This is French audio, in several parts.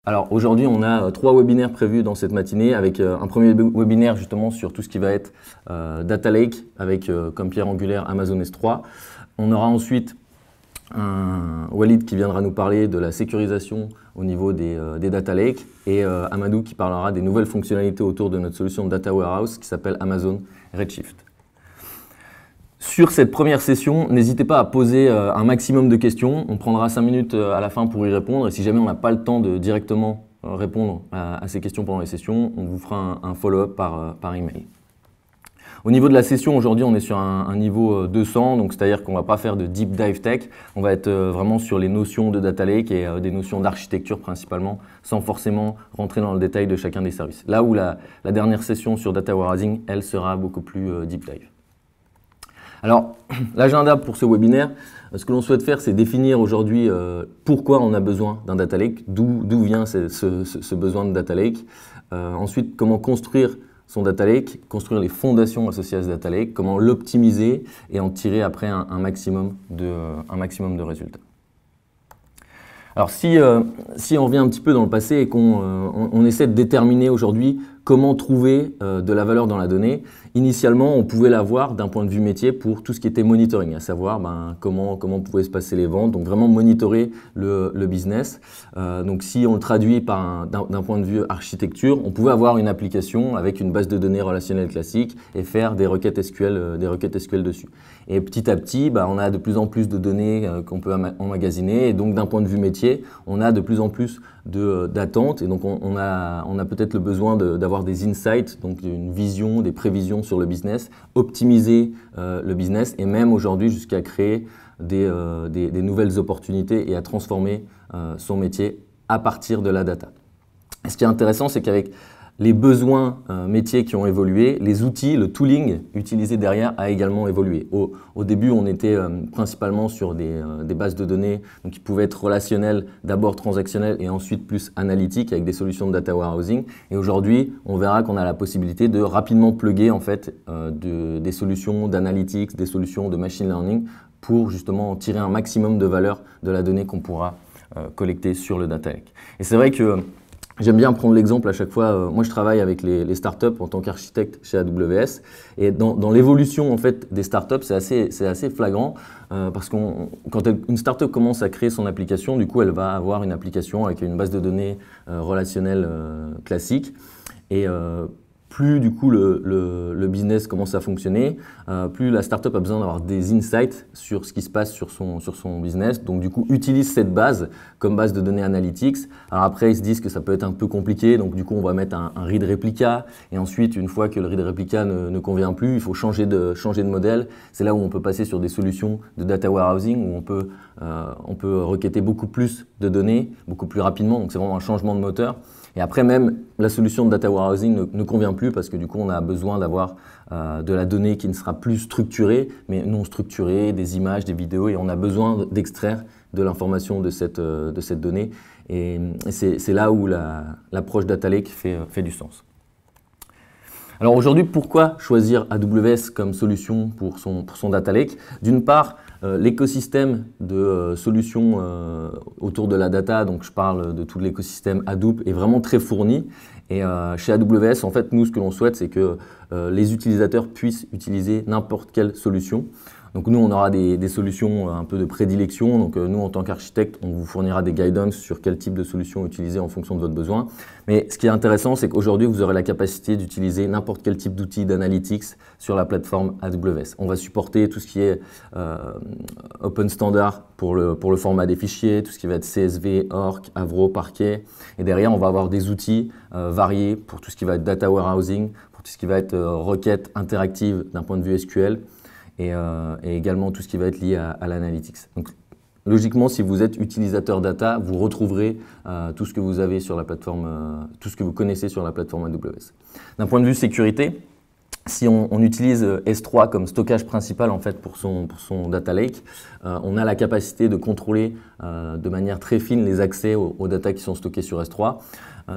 Alors aujourd'hui, on a 3 webinaires prévus dans cette matinée avec un premier webinaire justement sur tout ce qui va être Data Lake avec comme pierre angulaire Amazon S3. On aura ensuite Walid qui viendra nous parler de la sécurisation au niveau des Data Lake et Amadou qui parlera des nouvelles fonctionnalités autour de notre solution de Data Warehouse qui s'appelle Amazon Redshift. Sur cette première session, n'hésitez pas à poser un maximum de questions. On prendra 5 minutes à la fin pour y répondre. Et si jamais on n'a pas le temps de directement répondre à ces questions pendant les sessions, on vous fera un follow-up par email. Au niveau de la session, aujourd'hui, on est sur un niveau 200, donc c'est-à-dire qu'on ne va pas faire de deep dive tech. On va être vraiment sur les notions de data lake et des notions d'architecture principalement, sans forcément rentrer dans le détail de chacun des services. Là où la dernière session sur data warehousing, elle sera beaucoup plus deep dive. Alors, l'agenda pour ce webinaire, ce que l'on souhaite faire, c'est définir aujourd'hui pourquoi on a besoin d'un data lake, d'où vient ce besoin de data lake. Ensuite, comment construire son data lake, construire les fondations associées à ce data lake, comment l'optimiser et en tirer après un maximum de résultats. Alors, si on revient un petit peu dans le passé et qu'on essaie de déterminer aujourd'hui comment trouver de la valeur dans la donnée, initialement, on pouvait l'avoir d'un point de vue métier pour tout ce qui était monitoring, à savoir comment pouvaient se passer les ventes, donc vraiment monitorer le business. Donc, si on le traduit d'un point de vue architecture, on pouvait avoir une application avec une base de données relationnelle classique et faire des requêtes SQL dessus. Et petit à petit, on a de plus en plus de données qu'on peut emmagasiner et donc d'un point de vue métier, on a de plus en plus d'attentes et donc on a peut-être le besoin d'avoir des insights, donc une vision, des prévisions sur le business, optimiser le business et même aujourd'hui jusqu'à créer des nouvelles opportunités et à transformer son métier à partir de la data. Et ce qui est intéressant, c'est qu'avec les besoins métiers qui ont évolué, les outils, le tooling utilisé derrière a également évolué. Au début, on était principalement sur des bases de données donc qui pouvaient être relationnelles, d'abord transactionnelles et ensuite plus analytiques avec des solutions de data warehousing. Et aujourd'hui, on verra qu'on a la possibilité de rapidement plugger en fait, des solutions d'analytics, des solutions de machine learning pour justement tirer un maximum de valeur de la donnée qu'on pourra collecter sur le data lake. Et c'est vrai que j'aime bien prendre l'exemple à chaque fois. Moi, je travaille avec les startups en tant qu'architecte chez AWS. Et dans l'évolution en fait, des startups, c'est assez flagrant parce que quand une startup commence à créer son application, du coup, elle va avoir une application avec une base de données relationnelle classique. Et plus du coup le business commence à fonctionner, plus la startup a besoin d'avoir des insights sur ce qui se passe sur son business. Donc du coup, utilise cette base comme base de données analytics. Alors après, ils se disent que ça peut être un peu compliqué, donc du coup, on va mettre un read replica. Et ensuite, une fois que le read replica ne convient plus, il faut changer de modèle. C'est là où on peut passer sur des solutions de data warehousing où on peut requêter beaucoup plus de données, beaucoup plus rapidement. Donc c'est vraiment un changement de moteur. Et après même, la solution de data warehousing ne convient plus parce que du coup, on a besoin d'avoir de la donnée qui ne sera plus structurée, mais non structurée, des images, des vidéos, et on a besoin d'extraire de l'information de cette donnée. Et c'est là où l'approche data lake fait du sens. Alors aujourd'hui, pourquoi choisir AWS comme solution pour son data lake? D'une part, l'écosystème de solutions autour de la data, donc je parle de tout l'écosystème Hadoop, est vraiment très fourni. Et chez AWS, en fait, nous, ce que l'on souhaite, c'est que les utilisateurs puissent utiliser n'importe quelle solution. Donc nous, on aura des solutions un peu de prédilection. Donc nous, en tant qu'architecte, on vous fournira des guidance sur quel type de solution utiliser en fonction de votre besoin. Mais ce qui est intéressant, c'est qu'aujourd'hui, vous aurez la capacité d'utiliser n'importe quel type d'outil d'analytics sur la plateforme AWS. On va supporter tout ce qui est Open Standard pour le format des fichiers, tout ce qui va être CSV, Orc, Avro, Parquet. Et derrière, on va avoir des outils variés pour tout ce qui va être data warehousing, pour tout ce qui va être requête interactive d'un point de vue SQL. Et également tout ce qui va être lié à l'analytics. Donc, logiquement, si vous êtes utilisateur data, vous retrouverez tout ce que vous avez sur la plateforme, tout ce que vous connaissez sur la plateforme AWS. D'un point de vue sécurité, si on utilise S3 comme stockage principal en fait pour son data lake, on a la capacité de contrôler de manière très fine les accès aux data qui sont stockés sur S3.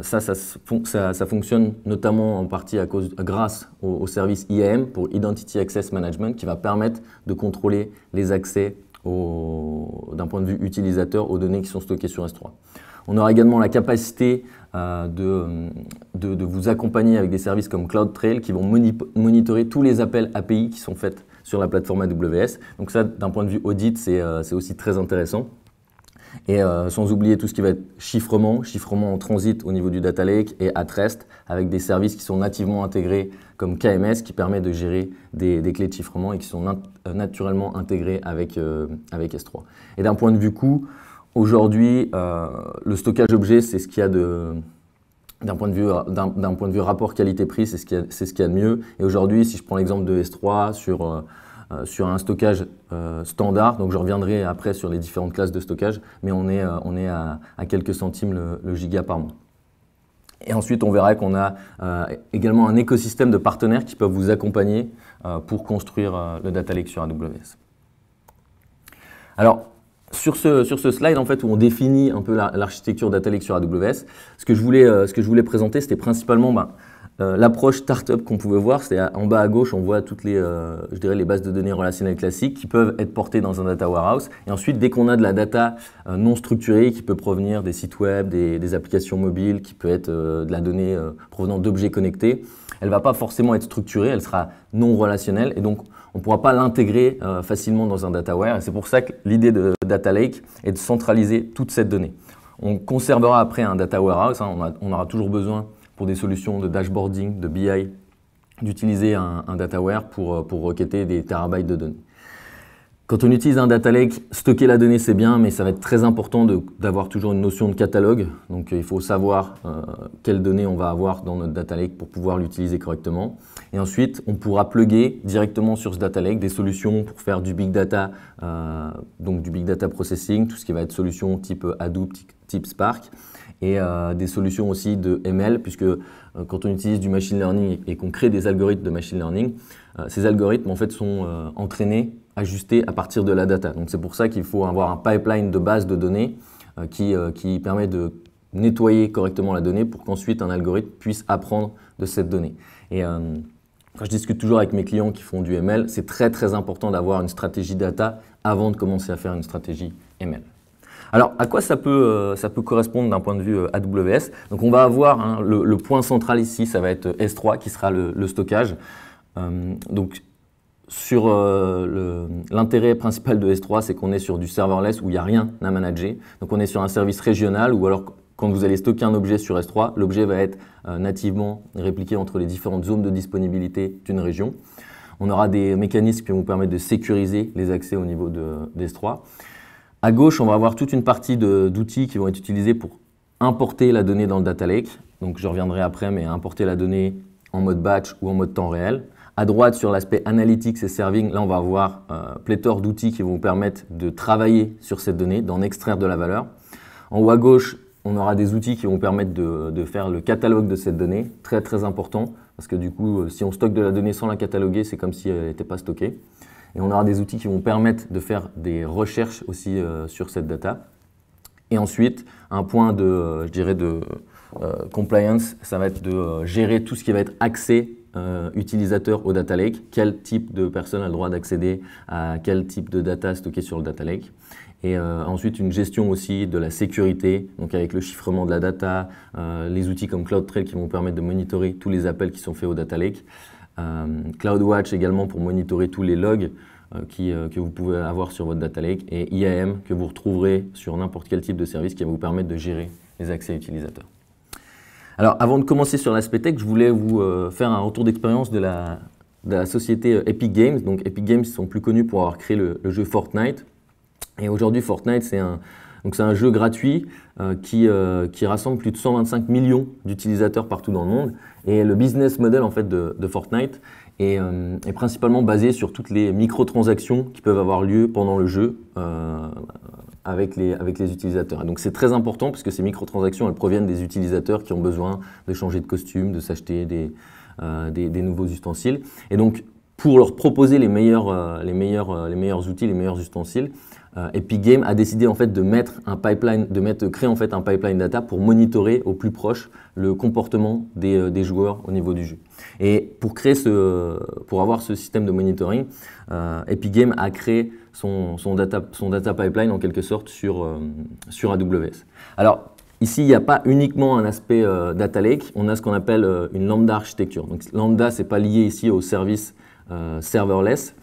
Ça fonctionne notamment en partie grâce au service IAM pour Identity Access Management qui va permettre de contrôler les accès d'un point de vue utilisateur aux données qui sont stockées sur S3. On aura également la capacité de vous accompagner avec des services comme CloudTrail qui vont monitorer tous les appels API qui sont faits sur la plateforme AWS. Donc ça, d'un point de vue audit, c'est aussi très intéressant. Et sans oublier tout ce qui va être chiffrement en transit au niveau du data lake et at rest avec des services qui sont nativement intégrés comme KMS qui permet de gérer des clés de chiffrement et qui sont naturellement intégrés avec S3. Et d'un point de vue coût, aujourd'hui, le stockage objet, c'est ce qu'il y a d'un point de vue rapport qualité-prix, c'est ce qu'il y a de mieux. Et aujourd'hui, si je prends l'exemple de S3 sur un stockage standard, donc je reviendrai après sur les différentes classes de stockage, mais on est à quelques centimes le giga par mois. Et ensuite, on verra qu'on a également un écosystème de partenaires qui peuvent vous accompagner pour construire le data lake sur AWS. Alors, sur ce slide, en fait, où on définit un peu l'architecture data lake sur AWS, ce que je voulais présenter, c'était principalement l'approche startup qu'on pouvait voir. C'est en bas à gauche, on voit toutes les bases de données relationnelles classiques qui peuvent être portées dans un data warehouse. Et ensuite, dès qu'on a de la data non structurée qui peut provenir des sites web, des applications mobiles, qui peut être de la donnée provenant d'objets connectés, elle ne va pas forcément être structurée, elle sera non relationnelle et donc on ne pourra pas l'intégrer facilement dans un data ware. Et c'est pour ça que l'idée de data lake est de centraliser toute cette donnée. On conservera après un data warehouse, on aura toujours besoin pour des solutions de dashboarding, de BI, d'utiliser un dataware pour requêter des terabytes de données. Quand on utilise un data lake, stocker la donnée c'est bien, mais ça va être très important d'avoir toujours une notion de catalogue. Donc il faut savoir quelles données on va avoir dans notre data lake pour pouvoir l'utiliser correctement. Et ensuite, on pourra plugger directement sur ce data lake des solutions pour faire du big data, donc du big data processing, tout ce qui va être solutions type Hadoop, type Spark. Et des solutions aussi de ML, puisque quand on utilise du machine learning et qu'on crée des algorithmes de machine learning, ces algorithmes en fait sont entraînés, ajustés à partir de la data. Donc c'est pour ça qu'il faut avoir un pipeline de base de données qui permet de nettoyer correctement la donnée pour qu'ensuite un algorithme puisse apprendre de cette donnée. Et quand je discute toujours avec mes clients qui font du ML, c'est très très important d'avoir une stratégie data avant de commencer à faire une stratégie ML. Alors, à quoi ça peut correspondre d'un point de vue AWS? Donc, on va avoir le point central ici, ça va être S3 qui sera le stockage. Donc, sur l'intérêt principal de S3, c'est qu'on est sur du serverless où il n'y a rien à manager. Donc, on est sur un service régional ou alors quand vous allez stocker un objet sur S3, l'objet va être nativement répliqué entre les différentes zones de disponibilité d'une région. On aura des mécanismes qui vont vous permettre de sécuriser les accès au niveau de S3. À gauche, on va avoir toute une partie d'outils qui vont être utilisés pour importer la donnée dans le data lake. Donc, je reviendrai après, mais importer la donnée en mode batch ou en mode temps réel. À droite, sur l'aspect analytics et serving, là, on va avoir pléthore d'outils qui vont vous permettre de travailler sur cette donnée, d'en extraire de la valeur. En haut à gauche, on aura des outils qui vont permettre de faire le catalogue de cette donnée, très très important, parce que du coup, si on stocke de la donnée sans la cataloguer, c'est comme si elle n'était pas stockée. Et on aura des outils qui vont permettre de faire des recherches aussi sur cette data. Et ensuite, un point de compliance, ça va être de gérer tout ce qui va être accès utilisateur au data lake. Quel type de personne a le droit d'accéder à quel type de data stocké sur le data lake. Et ensuite, une gestion aussi de la sécurité, donc avec le chiffrement de la data, les outils comme CloudTrail qui vont permettre de monitorer tous les appels qui sont faits au data lake. CloudWatch également pour monitorer tous les logs que vous pouvez avoir sur votre data lake et IAM que vous retrouverez sur n'importe quel type de service qui va vous permettre de gérer les accès utilisateurs. Alors avant de commencer sur l'aspect tech, je voulais vous faire un retour d'expérience de la société Epic Games. Donc Epic Games sont plus connus pour avoir créé le jeu Fortnite. Et aujourd'hui Fortnite c'est un jeu gratuit qui rassemble plus de 125 millions d'utilisateurs partout dans le monde. Et le business model en fait de Fortnite est principalement basé sur toutes les microtransactions qui peuvent avoir lieu pendant le jeu avec les utilisateurs. Et donc c'est très important parce que ces microtransactions elles proviennent des utilisateurs qui ont besoin de changer de costume, de s'acheter des nouveaux ustensiles. Et donc pour leur proposer les meilleurs outils, les meilleurs ustensiles, Epic Games a décidé en fait de créer en fait un pipeline data pour monitorer au plus proche le comportement des joueurs au niveau du jeu. Et pour avoir ce système de monitoring, Epic Games a créé son data pipeline en quelque sorte sur AWS. Alors ici, il n'y a pas uniquement un aspect data lake, on a ce qu'on appelle une lambda architecture. Donc lambda, ce n'est pas lié ici au service serverless,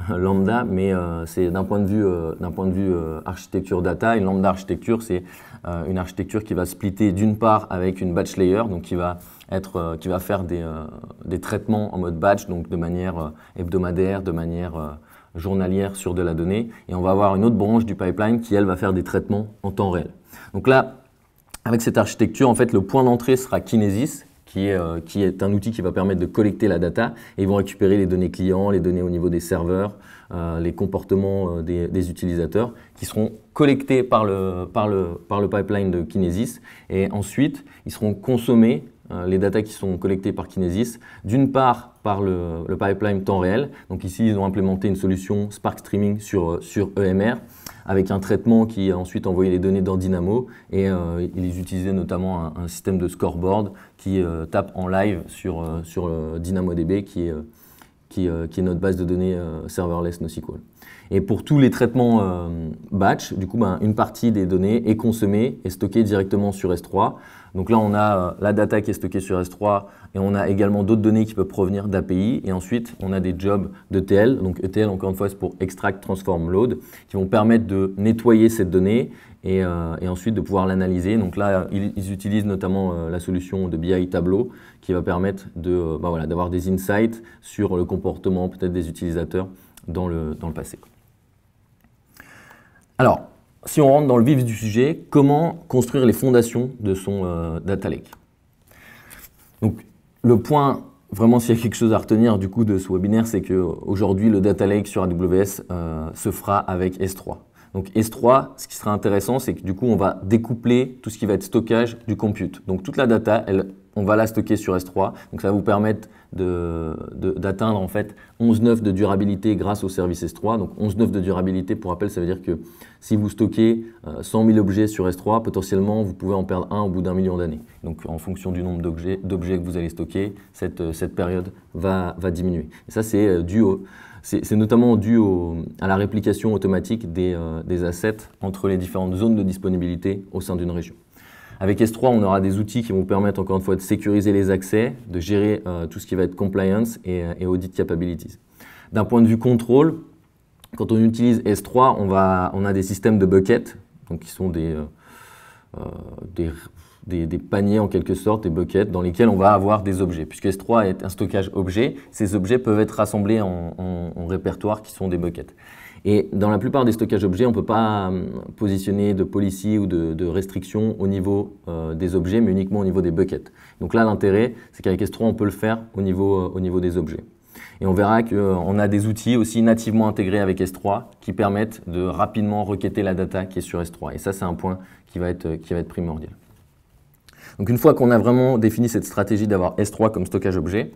lambda, mais c'est d'un point de vue architecture data. Une lambda architecture, c'est une architecture qui va splitter d'une part avec une batch layer, donc qui va faire des traitements en mode batch, donc de manière hebdomadaire, de manière journalière sur de la donnée. Et on va avoir une autre branche du pipeline qui, elle, va faire des traitements en temps réel. Donc là, avec cette architecture, en fait, le point d'entrée sera Kinesis, qui est un outil qui va permettre de collecter la data, et ils vont récupérer les données clients, les données au niveau des serveurs, les comportements des utilisateurs, qui seront collectés par le pipeline de Kinesis, et ensuite, ils seront consommés, les datas qui sont collectées par Kinesis, d'une part par le pipeline temps réel. Donc ici, ils ont implémenté une solution Spark Streaming sur EMR, avec un traitement qui a ensuite envoyé les données dans Dynamo, et ils utilisaient notamment un système de scoreboard qui tape en live sur DynamoDB, qui est notre base de données serverless NoSQL. Et pour tous les traitements batch, du coup, une partie des données est consommée et stockée directement sur S3. Donc là, on a la data qui est stockée sur S3, et on a également d'autres données qui peuvent provenir d'API. Et ensuite, on a des jobs d'ETL. Donc ETL, encore une fois, c'est pour Extract, Transform, Load, qui vont permettre de nettoyer cette donnée et ensuite de pouvoir l'analyser. Donc là, ils utilisent notamment la solution de BI Tableau, qui va permettre d'avoir des insights sur le comportement peut-être des utilisateurs dans le passé. Alors, si on rentre dans le vif du sujet, comment construire les fondations de son data lake? Donc, le point, vraiment, s'il y a quelque chose à retenir du coup de ce webinaire, c'est qu'aujourd'hui, le data lake sur AWS se fera avec S3. Donc S3, ce qui sera intéressant, c'est que du coup, on va découpler tout ce qui va être stockage du compute. Donc toute la data, on va la stocker sur S3. Donc ça va vous permettre d'atteindre en fait 11,9 de durabilité grâce au service S3. Donc 11,9 de durabilité, pour rappel, ça veut dire que si vous stockez 100 000 objets sur S3, potentiellement, vous pouvez en perdre un au bout d'1 million d'années. Donc en fonction du nombre d'objets que vous allez stocker, cette période va diminuer. Et ça, c'est notamment dû à la réplication automatique des assets entre les différentes zones de disponibilité au sein d'une région. Avec S3, on aura des outils qui vont vous permettre, encore une fois, de sécuriser les accès, de gérer tout ce qui va être compliance et audit capabilities. D'un point de vue contrôle, quand on utilise S3, on a des systèmes de buckets, donc qui sont des paniers en quelque sorte, des buckets dans lesquels on va avoir des objets. Puisque S3 est un stockage objet, ces objets peuvent être rassemblés en répertoires qui sont des buckets. Et dans la plupart des stockages objets, on ne peut pas positionner de policy ou de restrictions au niveau des objets, mais uniquement au niveau des buckets. Donc là, l'intérêt, c'est qu'avec S3, on peut le faire au niveau des objets. Et on verra qu'on a des outils aussi nativement intégrés avec S3 qui permettent de rapidement requêter la data qui est sur S3. Et ça, c'est un point qui va être primordial. Donc une fois qu'on a vraiment défini cette stratégie d'avoir S3 comme stockage objet,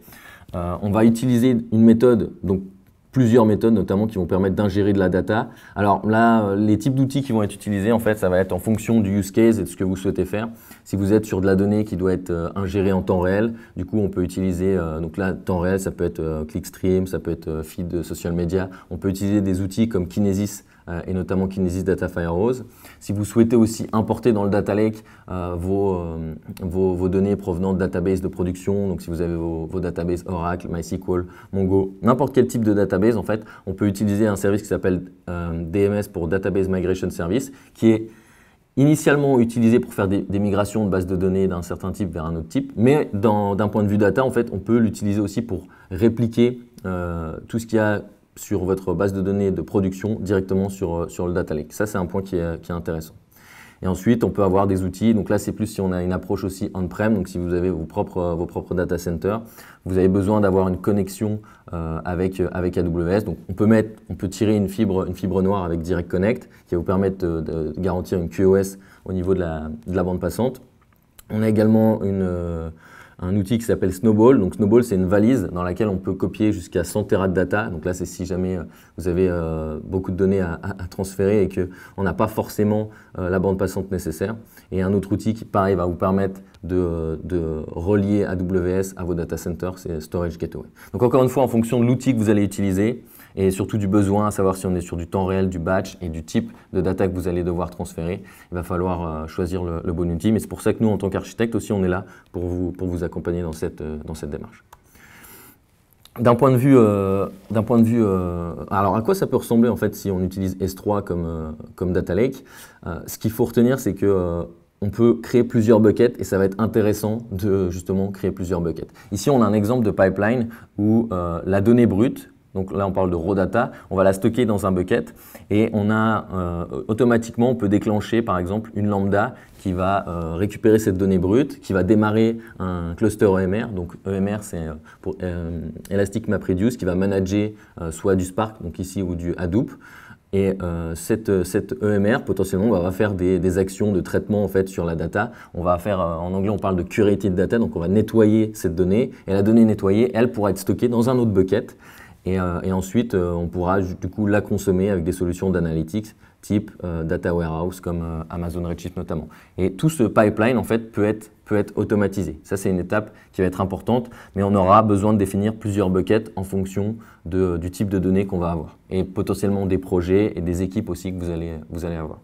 on va utiliser une méthode, donc plusieurs méthodes notamment qui vont permettre d'ingérer de la data. Alors là, les types d'outils qui vont être utilisés, en fait, ça va être en fonction du use case et de ce que vous souhaitez faire. Si vous êtes sur de la donnée qui doit être ingérée en temps réel, du coup, on peut utiliser, donc là, temps réel, ça peut être Clickstream, ça peut être feed de social media. On peut utiliser des outils comme Kinesis et notamment Kinesis Data Firehose. Si vous souhaitez aussi importer dans le data lake vos données provenant de databases de production, donc si vous avez vos databases Oracle, MySQL, Mongo, n'importe quel type de database, en fait, on peut utiliser un service qui s'appelle DMS pour Database Migration Service, qui est initialement utilisé pour faire des migrations de bases de données d'un certain type vers un autre type, mais d'un point de vue data, en fait, on peut l'utiliser aussi pour répliquer tout ce qu'il y a sur votre base de données de production directement sur le data lake. Ça, c'est un point qui est intéressant. Et ensuite, on peut avoir des outils. Donc là, c'est plus si on a une approche aussi on-prem. Donc si vous avez vos propres data centers, vous avez besoin d'avoir une connexion avec AWS. Donc on peut tirer une fibre noire avec Direct Connect qui va vous permettre de garantir une QoS au niveau de la bande passante. On a également un outil qui s'appelle Snowball. Donc Snowball, c'est une valise dans laquelle on peut copier jusqu'à 100 Tera de data. Donc là, c'est si jamais vous avez beaucoup de données à transférer et qu'on n'a pas forcément la bande passante nécessaire. Et un autre outil qui, pareil, va vous permettre de relier AWS à vos data centers, c'est Storage Gateway. Donc encore une fois, en fonction de l'outil que vous allez utiliser et surtout du besoin, à savoir si on est sur du temps réel, du batch et du type de data que vous allez devoir transférer, il va falloir choisir le bon outil. Mais c'est pour ça que nous, en tant qu'architecte aussi, on est là pour vous accompagner dans cette démarche. D'un point de vue, alors à quoi ça peut ressembler en fait si on utilise S3 comme data lake? Ce qu'il faut retenir, c'est que on peut créer plusieurs buckets et ça va être intéressant de justement créer plusieurs buckets. Ici, on a un exemple de pipeline où la donnée brute, donc là on parle de raw data, on va la stocker dans un bucket et on a automatiquement, on peut déclencher par exemple une lambda qui va récupérer cette donnée brute, qui va démarrer un cluster EMR. Donc EMR, c'est pour Elastic MapReduce, qui va manager soit du Spark, donc ici, ou du Hadoop. Et cette EMR, potentiellement, on va faire des actions de traitement en fait, sur la data. On va faire, en anglais, on parle de curated data, donc on va nettoyer cette donnée. Et la donnée nettoyée, elle pourra être stockée dans un autre bucket. Et ensuite, on pourra du coup la consommer avec des solutions d'analytics type data warehouse comme Amazon Redshift notamment. Et tout ce pipeline en fait peut être automatisé. Ça c'est une étape qui va être importante, mais on aura besoin de définir plusieurs buckets en fonction du type de données qu'on va avoir et potentiellement des projets et des équipes aussi que vous allez avoir.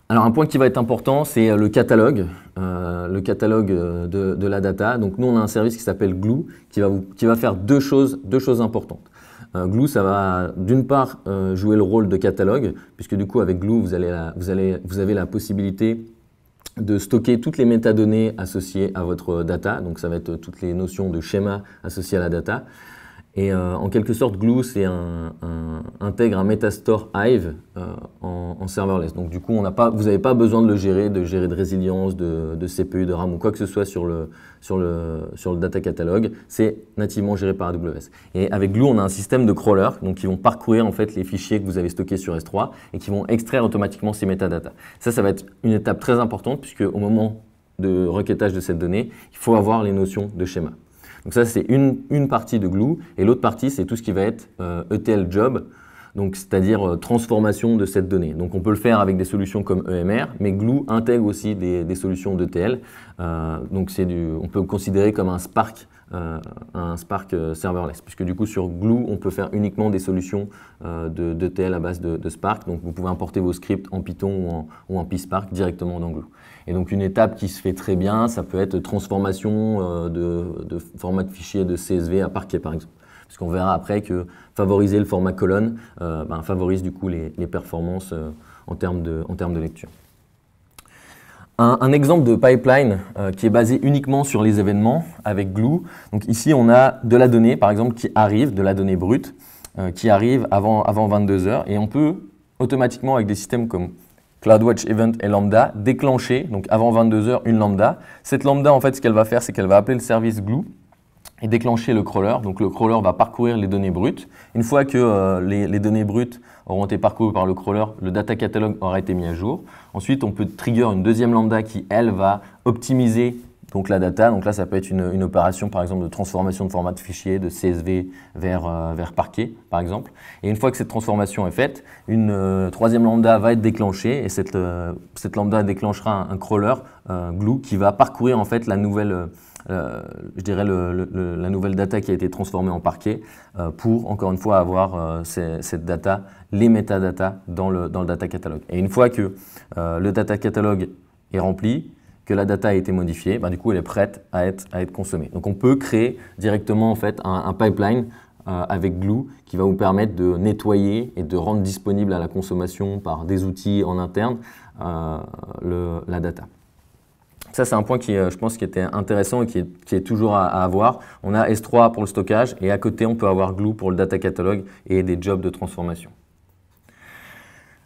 Alors un point qui va être important, c'est le catalogue de la data. Donc nous on a un service qui s'appelle Glue qui va faire deux choses importantes. Glue, ça va d'une part jouer le rôle de catalogue, puisque du coup avec Glue, vous avez la possibilité de stocker toutes les métadonnées associées à votre data. Donc ça va être toutes les notions de schéma associées à la data. Et en quelque sorte, Glue intègre un Metastore Hive en serverless. Donc du coup, vous n'avez pas besoin de le gérer, de résilience, de CPU, de RAM ou quoi que ce soit sur le data catalogue. C'est nativement géré par AWS. Et avec Glue, on a un système de crawlers donc, qui vont parcourir en fait, les fichiers que vous avez stockés sur S3 et qui vont extraire automatiquement ces métadatas. Ça va être une étape très importante puisque au moment de requêtage de cette donnée, il faut avoir les notions de schéma. Donc ça, c'est une partie de Glue, et l'autre partie, c'est tout ce qui va être ETL job, donc c'est-à-dire transformation de cette donnée. Donc on peut le faire avec des solutions comme EMR, mais Glue intègre aussi des solutions d'ETL. Donc on peut le considérer comme un Spark serverless, puisque du coup sur Glue, on peut faire uniquement des solutions d'ETL à base de Spark. Donc vous pouvez importer vos scripts en Python ou en PySpark directement dans Glue. Et donc une étape qui se fait très bien, ça peut être transformation de format de fichier de CSV à Parquet par exemple. Parce qu'on verra après que favoriser le format colonne favorise du coup les performances en termes de lecture. Un exemple de pipeline qui est basé uniquement sur les événements avec Glue. Donc ici, on a de la donnée, par exemple, qui arrive, de la donnée brute, qui arrive avant 22 heures. Et on peut automatiquement, avec des systèmes comme CloudWatch Event et Lambda, déclencher, donc avant 22 heures, une Lambda. Cette Lambda, en fait, ce qu'elle va faire, c'est qu'elle va appeler le service Glue et déclencher le crawler. Donc le crawler va parcourir les données brutes. Une fois que les données brutes auront été parcourues par le crawler, le data catalog aura été mis à jour. Ensuite, on peut trigger une deuxième lambda qui, elle, va optimiser donc, la data. Donc là, ça peut être une opération, par exemple, de transformation de format de fichier, de CSV vers Parquet, par exemple. Et une fois que cette transformation est faite, une troisième lambda va être déclenchée et cette lambda déclenchera un crawler Glue qui va parcourir en fait la nouvelle la nouvelle data qui a été transformée en Parquet pour, encore une fois, avoir cette data, les métadatas dans le data catalogue. Et une fois que le data catalogue est rempli, que la data a été modifiée, du coup, elle est prête à être consommée. Donc, on peut créer directement en fait, un pipeline avec Glue qui va vous permettre de nettoyer et de rendre disponible à la consommation par des outils en interne la data. Ça, c'est un point qui, je pense, qui était intéressant et qui est toujours à avoir. On a S3 pour le stockage et à côté, on peut avoir Glue pour le data catalogue et des jobs de transformation.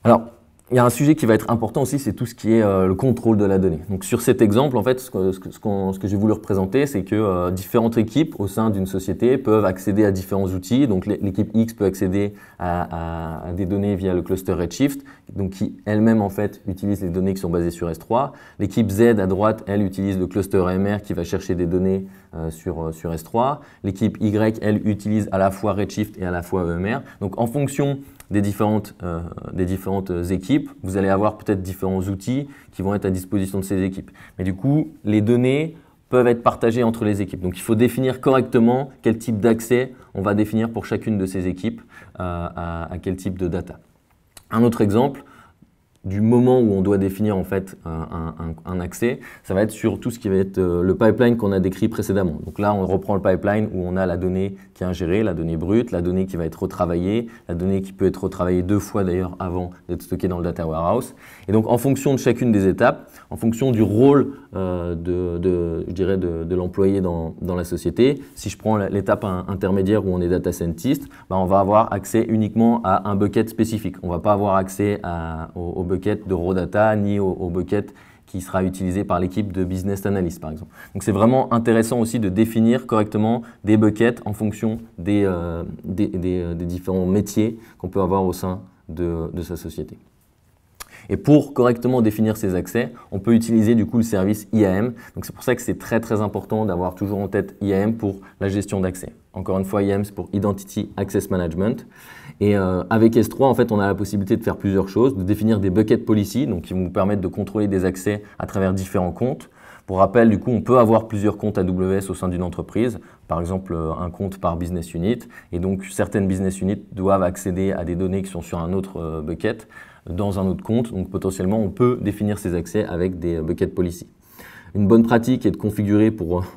Alors, il y a un sujet qui va être important aussi, c'est tout ce qui est le contrôle de la donnée. Donc sur cet exemple, en fait, ce que j'ai voulu représenter, c'est que différentes équipes au sein d'une société peuvent accéder à différents outils. Donc l'équipe X peut accéder à des données via le cluster Redshift, donc qui elle-même en fait utilise les données qui sont basées sur S3. L'équipe Z à droite, elle utilise le cluster EMR qui va chercher des données sur S3. L'équipe Y, elle utilise à la fois Redshift et à la fois EMR. Donc en fonction des différentes équipes, vous allez avoir peut-être différents outils qui vont être à disposition de ces équipes. Mais du coup, les données peuvent être partagées entre les équipes. Donc, il faut définir correctement quel type d'accès on va définir pour chacune de ces équipes à quel type de data. Un autre exemple, du moment où on doit définir en fait un accès, ça va être sur tout ce qui va être le pipeline qu'on a décrit précédemment. Donc là, on reprend le pipeline où on a la donnée qui est ingérée, la donnée brute, la donnée qui va être retravaillée, la donnée qui peut être retravaillée 2 fois d'ailleurs avant d'être stockée dans le data warehouse. Et donc en fonction de chacune des étapes, en fonction du rôle je dirais de l'employé dans la société, si je prends l'étape intermédiaire où on est data scientist, on va avoir accès uniquement à un bucket spécifique. On ne va pas avoir accès au bucket de raw data ni au bucket qui sera utilisé par l'équipe de business analyst par exemple. Donc c'est vraiment intéressant aussi de définir correctement des buckets en fonction des différents métiers qu'on peut avoir au sein de sa société. Et pour correctement définir ces accès, on peut utiliser du coup le service IAM. Donc c'est pour ça que c'est très très important d'avoir toujours en tête IAM pour la gestion d'accès. Encore une fois, IAM c'est pour Identity Access Management. Et avec S3, en fait, on a la possibilité de faire plusieurs choses, de définir des bucket policy, donc qui vont vous permettre de contrôler des accès à travers différents comptes. Pour rappel, du coup, on peut avoir plusieurs comptes AWS au sein d'une entreprise, par exemple un compte par business unit, et donc certaines business units doivent accéder à des données qui sont sur un autre bucket dans un autre compte, donc potentiellement on peut définir ces accès avec des bucket policy. Une bonne pratique est de configurer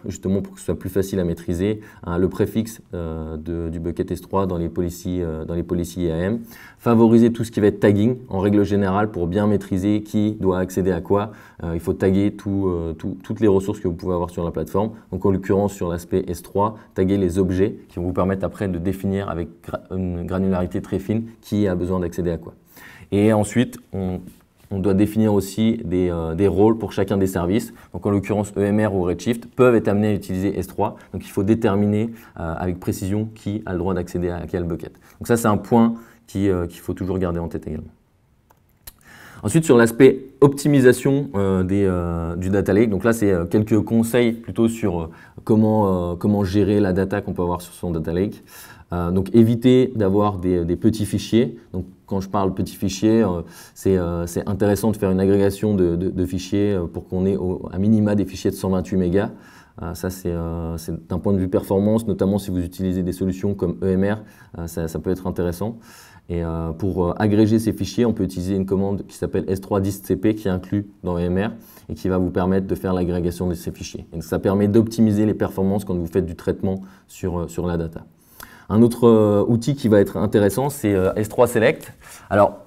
justement pour que ce soit plus facile à maîtriser le préfixe du bucket S3 dans les policies IAM. Favoriser tout ce qui va être tagging en règle générale pour bien maîtriser qui doit accéder à quoi. Il faut taguer toutes les ressources que vous pouvez avoir sur la plateforme. Donc en l'occurrence sur l'aspect S3, taguer les objets qui vont vous permettre après de définir avec une granularité très fine qui a besoin d'accéder à quoi. Et ensuite, on doit définir aussi des rôles pour chacun des services. Donc en l'occurrence, EMR ou Redshift peuvent être amenés à utiliser S3. Donc il faut déterminer avec précision qui a le droit d'accéder à quel bucket. Donc ça, c'est un point qu'il faut toujours garder en tête également. Ensuite, sur l'aspect optimisation du data lake, donc là, c'est quelques conseils plutôt sur comment gérer la data qu'on peut avoir sur son data lake. Donc éviter d'avoir des petits fichiers. Donc quand je parle petits fichiers, c'est intéressant de faire une agrégation de fichiers pour qu'on ait à minima des fichiers de 128 mégas. Ça c'est d'un point de vue performance, notamment si vous utilisez des solutions comme EMR, ça peut être intéressant. Et pour agréger ces fichiers, on peut utiliser une commande qui s'appelle S3distcp qui est inclus dans EMR et qui va vous permettre de faire l'agrégation de ces fichiers. Et ça permet d'optimiser les performances quand vous faites du traitement sur la data. Un autre outil qui va être intéressant, c'est S3 Select. Alors,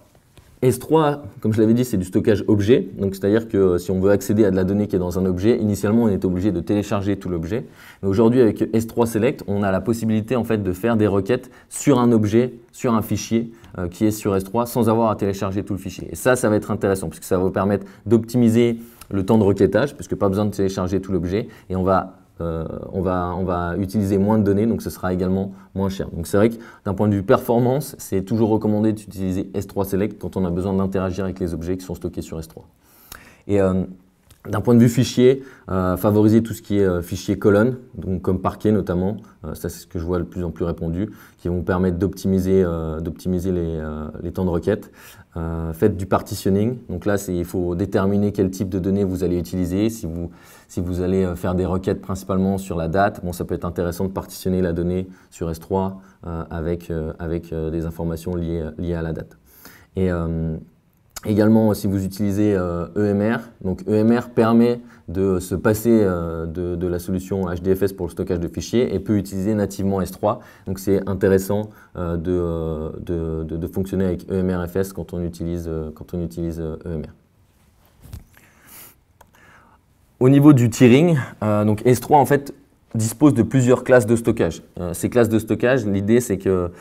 S3, comme je l'avais dit, c'est du stockage objet. Donc, c'est-à-dire que si on veut accéder à de la donnée qui est dans un objet, initialement, on est obligé de télécharger tout l'objet. Mais aujourd'hui, avec S3 Select, on a la possibilité en fait, de faire des requêtes sur un objet, sur un fichier qui est sur S3 sans avoir à télécharger tout le fichier. Et ça va être intéressant puisque ça va vous permettre d'optimiser le temps de requêtage puisque pas besoin de télécharger tout l'objet et on va utiliser moins de données, donc ce sera également moins cher. Donc c'est vrai que d'un point de vue performance, c'est toujours recommandé d'utiliser S3 Select quand on a besoin d'interagir avec les objets qui sont stockés sur S3. Et d'un point de vue fichier, favoriser tout ce qui est fichier colonne, donc comme parquet notamment, ça c'est ce que je vois le plus en plus répandu, qui vont permettre d'optimiser les temps de requête. Faites du partitioning, donc là il faut déterminer quel type de données vous allez utiliser. Si vous allez faire des requêtes principalement sur la date, bon, ça peut être intéressant de partitionner la donnée sur S3 avec des informations liées à la date. Et également, si vous utilisez EMR, donc EMR permet de se passer de la solution HDFS pour le stockage de fichiers et peut utiliser nativement S3. Donc c'est intéressant de fonctionner avec EMRFS quand on utilise EMR. Au niveau du tiering, donc S3 en fait dispose de plusieurs classes de stockage. Ces classes de stockage, l'idée c'est que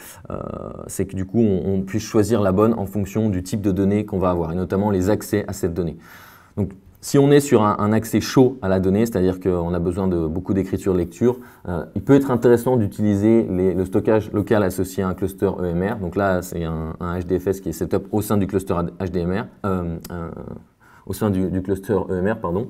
du coup on puisse choisir la bonne en fonction du type de données qu'on va avoir et notamment les accès à cette donnée. Donc si on est sur un accès chaud à la donnée, c'est-à-dire qu'on a besoin de beaucoup d'écriture-lecture, il peut être intéressant d'utiliser le stockage local associé à un cluster EMR. Donc là c'est un HDFS qui est setup au sein du cluster HDMR, au sein du cluster EMR, pardon.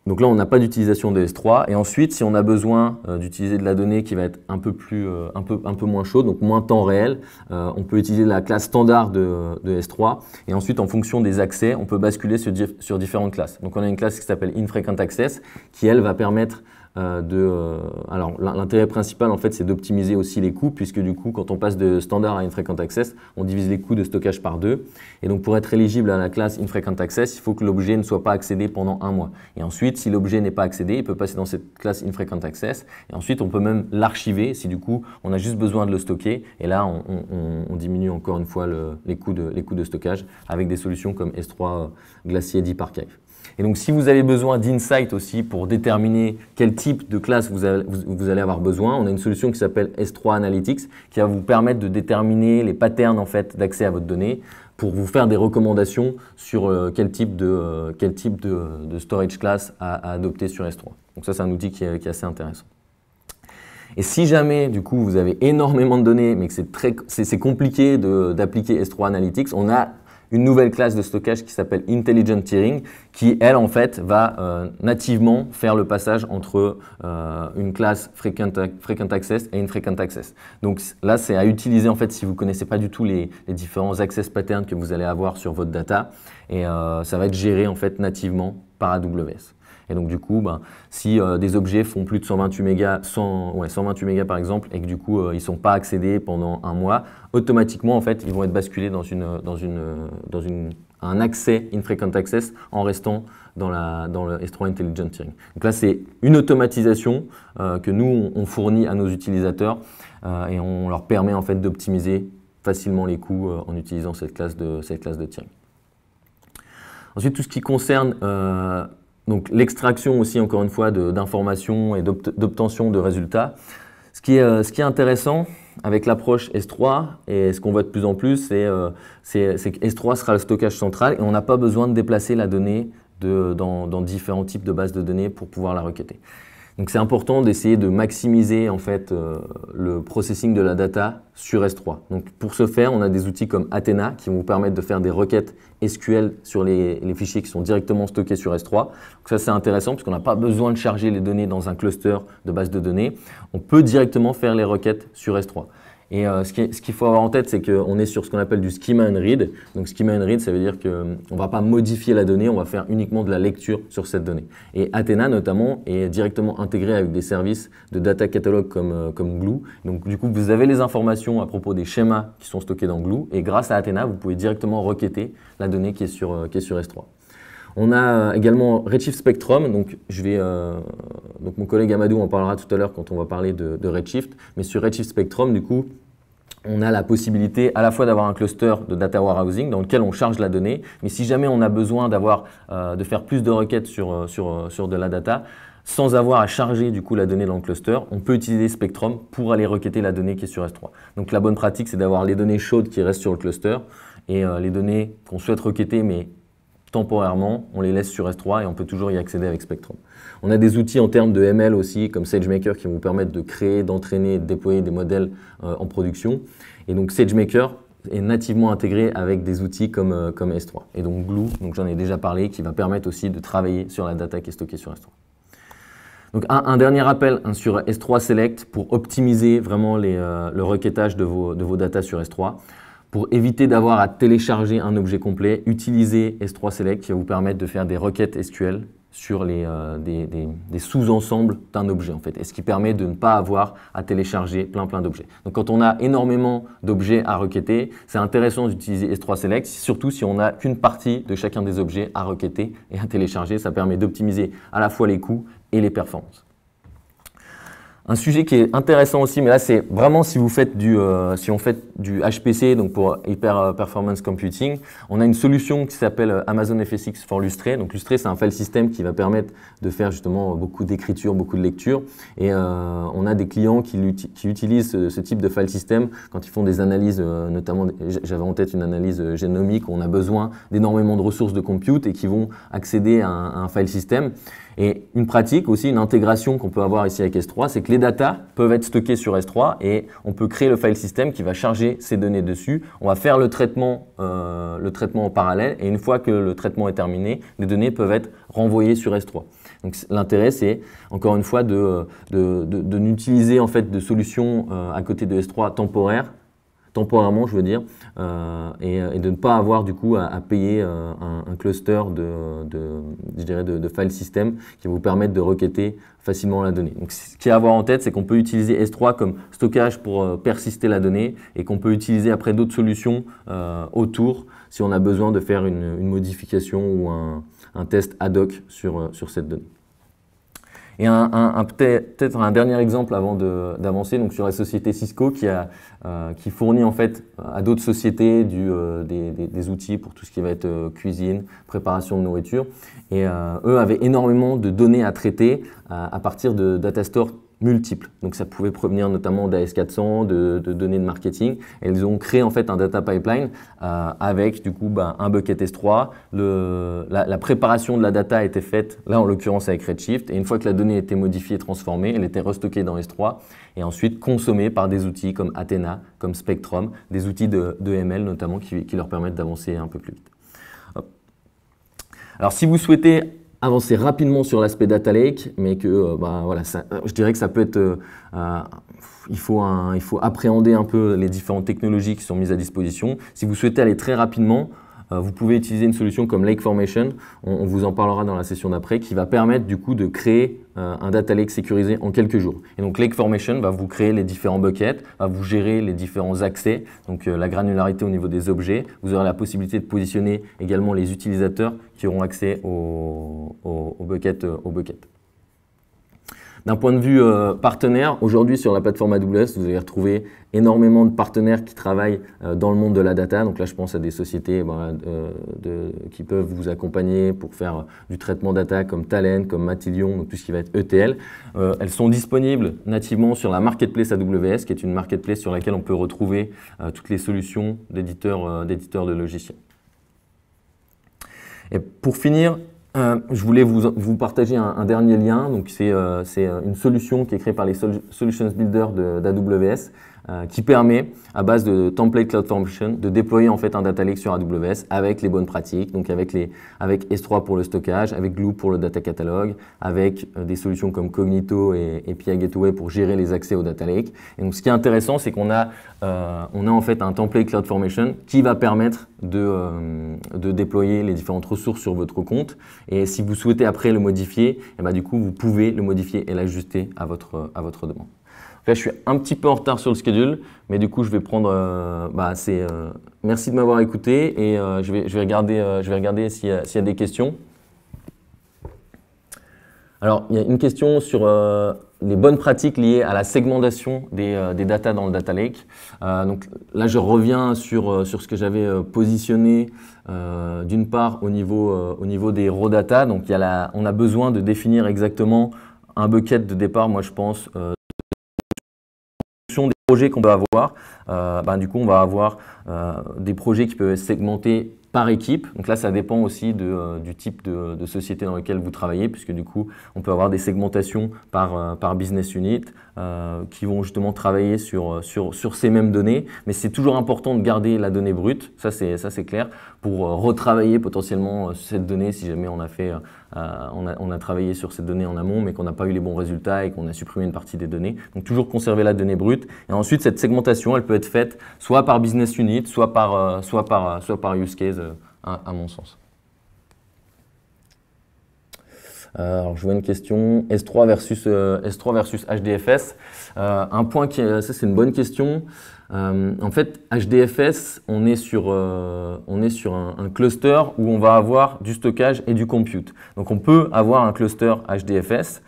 Donc là, on n'a pas d'utilisation de S3. Et ensuite, si on a besoin d'utiliser de la donnée qui va être un peu moins chaude, donc moins temps réel, on peut utiliser la classe standard de S3. Et ensuite, en fonction des accès, on peut basculer sur différentes classes. Donc on a une classe qui s'appelle Infrequent Access, qui elle va permettre alors l'intérêt principal en fait c'est d'optimiser aussi les coûts, puisque du coup quand on passe de standard à infrequent access, on divise les coûts de stockage par 2, et donc pour être éligible à la classe infrequent access, il faut que l'objet ne soit pas accédé pendant 1 mois. Et ensuite, si l'objet n'est pas accédé, il peut passer dans cette classe infrequent access, et ensuite on peut même l'archiver si du coup on a juste besoin de le stocker, et là on diminue encore une fois les coûts de stockage avec des solutions comme S3 Glacier Deep Archive. Et donc, si vous avez besoin d'insight aussi pour déterminer quel type de classe vous allez avoir besoin, on a une solution qui s'appelle S3 Analytics qui va vous permettre de déterminer les patterns en fait, d'accès à votre donnée pour vous faire des recommandations sur quel type de storage class à adopter sur S3. Donc ça, c'est un outil qui est assez intéressant. Et si jamais, du coup, vous avez énormément de données, mais que c'est compliqué d'appliquer S3 Analytics, on a une nouvelle classe de stockage qui s'appelle Intelligent Tiering, qui, elle, en fait, va nativement faire le passage entre une classe Frequent Access et Infrequent Access. Donc là, c'est à utiliser, en fait, si vous ne connaissez pas du tout les différents access patterns que vous allez avoir sur votre data. Et ça va être géré, en fait, nativement par AWS. Et donc du coup, si des objets font plus de 128 mégas, 128 mégas par exemple, et que du coup ils ne sont pas accédés pendant 1 mois, automatiquement en fait ils vont être basculés dans un accès infrequent access en restant dans le S3 Intelligent Tiering. Donc là c'est une automatisation que nous on fournit à nos utilisateurs et on leur permet en fait d'optimiser facilement les coûts en utilisant cette classe de tiering. Ensuite tout ce qui concerne donc l'extraction aussi, encore une fois, d'informations et d'obtention de résultats. Ce qui est intéressant avec l'approche S3 et ce qu'on voit de plus en plus, c'est que S3 sera le stockage central et on n'a pas besoin de déplacer la donnée dans différents types de bases de données pour pouvoir la requêter. Donc c'est important d'essayer de maximiser en fait, le processing de la data sur S3. Donc pour ce faire, on a des outils comme Athena qui vont vous permettre de faire des requêtes SQL sur les fichiers qui sont directement stockés sur S3. Donc ça c'est intéressant parce qu'on n'a pas besoin de charger les données dans un cluster de base de données. On peut directement faire les requêtes sur S3. Et ce qu'il faut avoir en tête, c'est qu'on est sur ce qu'on appelle du schema and read. Donc schema and read, ça veut dire qu'on ne va pas modifier la donnée, on va faire uniquement de la lecture sur cette donnée. Et Athena notamment est directement intégré avec des services de data catalog comme Glue. Donc du coup, vous avez les informations à propos des schémas qui sont stockés dans Glue. Et grâce à Athena, vous pouvez directement requêter la donnée qui est sur S3. On a également Redshift Spectrum, donc mon collègue Amadou en parlera tout à l'heure quand on va parler de Redshift, mais sur Redshift Spectrum, du coup, on a la possibilité à la fois d'avoir un cluster de data warehousing dans lequel on charge la donnée, mais si jamais on a besoin de faire plus de requêtes sur de la data, sans avoir à charger du coup la donnée dans le cluster, on peut utiliser Spectrum pour aller requêter la donnée qui est sur S3. Donc la bonne pratique, c'est d'avoir les données chaudes qui restent sur le cluster et les données qu'on souhaite requêter, mais temporairement, on les laisse sur S3 et on peut toujours y accéder avec Spectrum. On a des outils en termes de ML aussi, comme SageMaker, qui vont vous permettre de créer, d'entraîner, de déployer des modèles en production. Et donc SageMaker est nativement intégré avec des outils comme S3. Et donc Glue, donc j'en ai déjà parlé, qui va permettre aussi de travailler sur la data qui est stockée sur S3. Donc un dernier rappel sur S3 Select pour optimiser vraiment le requêtage de vos datas sur S3. Pour éviter d'avoir à télécharger un objet complet, utilisez S3 Select qui va vous permettre de faire des requêtes SQL sur des sous-ensembles d'un objet en fait, et ce qui permet de ne pas avoir à télécharger plein d'objets. Donc quand on a énormément d'objets à requêter, c'est intéressant d'utiliser S3 Select, surtout si on n'a qu'une partie de chacun des objets à requêter et à télécharger. Ça permet d'optimiser à la fois les coûts et les performances. Un sujet qui est intéressant aussi, mais là c'est vraiment si on fait du HPC, donc pour Hyper Performance Computing, on a une solution qui s'appelle Amazon FSx for Lustre. Donc Lustre, c'est un file system qui va permettre de faire justement beaucoup d'écriture, beaucoup de lecture. Et on a des clients qui utilisent ce type de file system quand ils font des analyses, notamment j'avais en tête une analyse génomique où on a besoin d'énormément de ressources de compute et qui vont accéder à un file system. Et une pratique aussi, une intégration qu'on peut avoir ici avec S3, c'est que les datas peuvent être stockées sur S3 et on peut créer le file system qui va charger ces données dessus. On va faire le traitement en parallèle et une fois que le traitement est terminé, les données peuvent être renvoyées sur S3. Donc l'intérêt, c'est encore une fois de n'utiliser en fait de solutions à côté de S3 temporaires temporairement, je veux dire, et de ne pas avoir du coup à payer un cluster je dirais de file system qui va vous permettre de requêter facilement la donnée. Donc, ce qu'il y a à avoir en tête, c'est qu'on peut utiliser S3 comme stockage pour persister la donnée et qu'on peut utiliser après d'autres solutions autour si on a besoin de faire une modification ou un test ad hoc sur cette donnée. Et peut-être un dernier exemple avant d'avancer, donc sur la société Cisco qui fournit en fait à d'autres sociétés des outils pour tout ce qui va être cuisine, préparation de nourriture. Et eux avaient énormément de données à traiter à partir de data stores multiples. Donc ça pouvait provenir notamment d'AS400, de données de marketing. Et ils ont créé en fait un data pipeline avec du coup un bucket S3. La préparation de la data a été faite, là en l'occurrence avec Redshift. Et une fois que la donnée était modifiée et transformée, elle était restockée dans S3 et ensuite consommée par des outils comme Athena, comme Spectrum, des outils de ML notamment qui leur permettent d'avancer un peu plus vite. Hop. Alors si vous souhaitez avancer rapidement sur l'aspect data lake, mais que voilà, je dirais que ça peut être, il faut appréhender un peu les différentes technologies qui sont mises à disposition. Si vous souhaitez aller très rapidement, vous pouvez utiliser une solution comme Lake Formation, on vous en parlera dans la session d'après, qui va permettre du coup de créer un data lake sécurisé en quelques jours. Et donc Lake Formation va vous créer les différents buckets, va vous gérer les différents accès, donc la granularité au niveau des objets. Vous aurez la possibilité de positionner également les utilisateurs qui auront accès au bucket. D'un point de vue partenaire, aujourd'hui sur la plateforme AWS, vous allez retrouver énormément de partenaires qui travaillent dans le monde de la data. Donc là, je pense à des sociétés qui peuvent vous accompagner pour faire du traitement data comme Talent, comme Matillion, donc tout ce qui va être ETL. Elles sont disponibles nativement sur la marketplace AWS, qui est une marketplace sur laquelle on peut retrouver toutes les solutions d'éditeurs de logiciels. Et pour finir, je voulais vous partager un dernier lien. Donc c'est une solution qui est créée par les Solutions Builders d'AWS qui permet, à base de Template CloudFormation, de déployer en fait un data lake sur AWS avec les bonnes pratiques, donc avec S3 pour le stockage, avec Glue pour le data catalog, avec des solutions comme Cognito et API Gateway pour gérer les accès au data lake. Et donc ce qui est intéressant, c'est qu'on a en fait un template CloudFormation qui va permettre de déployer les différentes ressources sur votre compte. Et si vous souhaitez après le modifier, du coup vous pouvez le modifier et l'ajuster à votre demande. Là, je suis un petit peu en retard sur le schedule, mais du coup, je vais prendre. Merci de m'avoir écouté et je vais regarder s'il y a des questions. Alors, il y a une question sur les bonnes pratiques liées à la segmentation des data dans le data lake. Donc là, je reviens sur ce que j'avais positionné d'une part au niveau des raw data. Donc, on a besoin de définir exactement un bucket de départ, moi je pense. Des projets qu'on peut avoir, du coup on va avoir des projets qui peuvent être segmentés par équipe. Donc là, ça dépend aussi du type de société dans laquelle vous travaillez, puisque du coup, on peut avoir des segmentations par business unit qui vont justement travailler sur ces mêmes données. Mais c'est toujours important de garder la donnée brute, ça c'est clair, pour retravailler potentiellement cette donnée si jamais on a travaillé sur cette donnée en amont, mais qu'on n'a pas eu les bons résultats et qu'on a supprimé une partie des données. Donc toujours conserver la donnée brute. Et ensuite, cette segmentation, elle peut être faite soit par business unit, soit par use case, à mon sens. Alors, je vois une question, S3 versus HDFS. Un point ça c'est une bonne question. En fait, HDFS, on est sur un cluster où on va avoir du stockage et du compute. Donc, on peut avoir un cluster HDFS,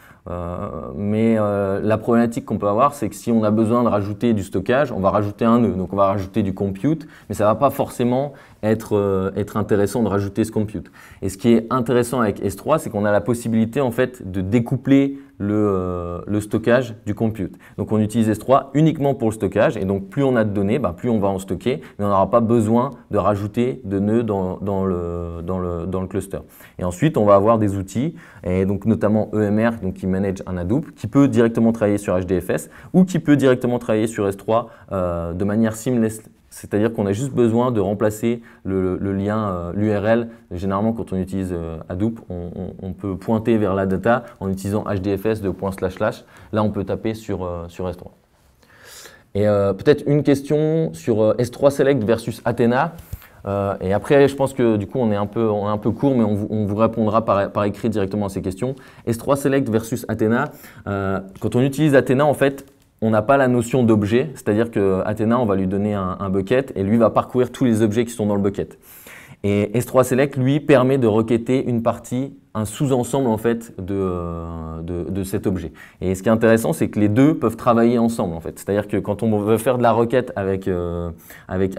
mais la problématique qu'on peut avoir, c'est que si on a besoin de rajouter du stockage, on va rajouter un nœud, donc on va rajouter du compute, mais ça ne va pas forcément être intéressant de rajouter ce compute. Et ce qui est intéressant avec S3, c'est qu'on a la possibilité en fait de découpler le stockage du compute. Donc on utilise S3 uniquement pour le stockage et donc plus on a de données, plus on va en stocker, mais on n'aura pas besoin de rajouter de nœuds dans le cluster. Et ensuite on va avoir des outils, et donc notamment EMR donc qui manage un Hadoop, qui peut directement travailler sur HDFS ou qui peut directement travailler sur S3 de manière seamless. C'est-à-dire qu'on a juste besoin de remplacer le lien, l'URL. Généralement, quand on utilise Hadoop, on peut pointer vers la data en utilisant HDFS de .//. Là, on peut taper sur S3. Et peut-être une question sur S3 Select versus Athena. Et après, je pense que du coup, on est un peu court, mais on vous répondra par écrit directement à ces questions. S3 Select versus Athena. Quand on utilise Athena, en fait, on n'a pas la notion d'objet. C'est-à-dire que Athena, on va lui donner un bucket et lui va parcourir tous les objets qui sont dans le bucket. Et S3 Select, lui, permet de requêter une partie, un sous-ensemble en fait de cet objet. Et ce qui est intéressant, c'est que les deux peuvent travailler ensemble en fait. C'est-à-dire que quand on veut faire de la requête avec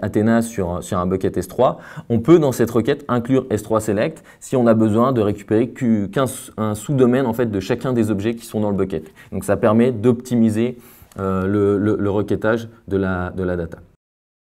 Athena sur un bucket S3, on peut dans cette requête inclure S3 Select si on a besoin de récupérer un sous-domaine en fait de chacun des objets qui sont dans le bucket. Donc ça permet d'optimiser le requêtage de la data.